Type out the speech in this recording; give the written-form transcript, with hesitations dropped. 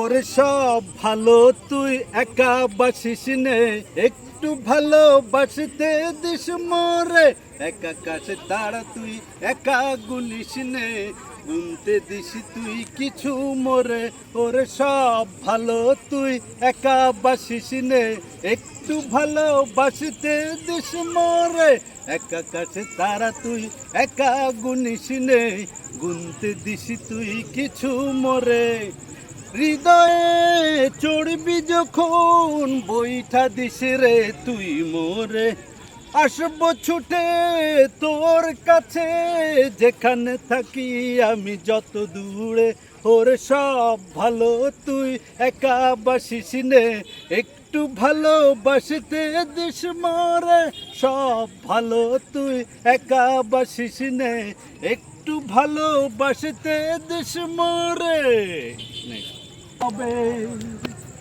ওরে সব ভালো তুই একা বাসিস নে, একটু ভালোবাসতে দিস মোরে। একা কাছে তারা তুই একা গুনিস নে, গুনতে দিস তুই কিছু মোরে। ওরে সব ভালো তুই একা বাসিস নে, একটু ভালোবাসতে দিস মোরে। একা কাছে তারা তুই একা গুনিস নে, গুনতে দিস তুই কিছু মোরে। হৃদয়ে চড়বি যখন বইটা দিস রে তুই মোরে, আসবো ছুটে তোর কাছে যেখানে থাকি আমি যত দূরে। ওরে সব ভালো তুই একা বাসিস নে, একটু ভালোবাসতে দিস মোরে। সব ভালো তুই একা বাসিস নে, একটু ভালোবাসতে দিস মোরে। হবে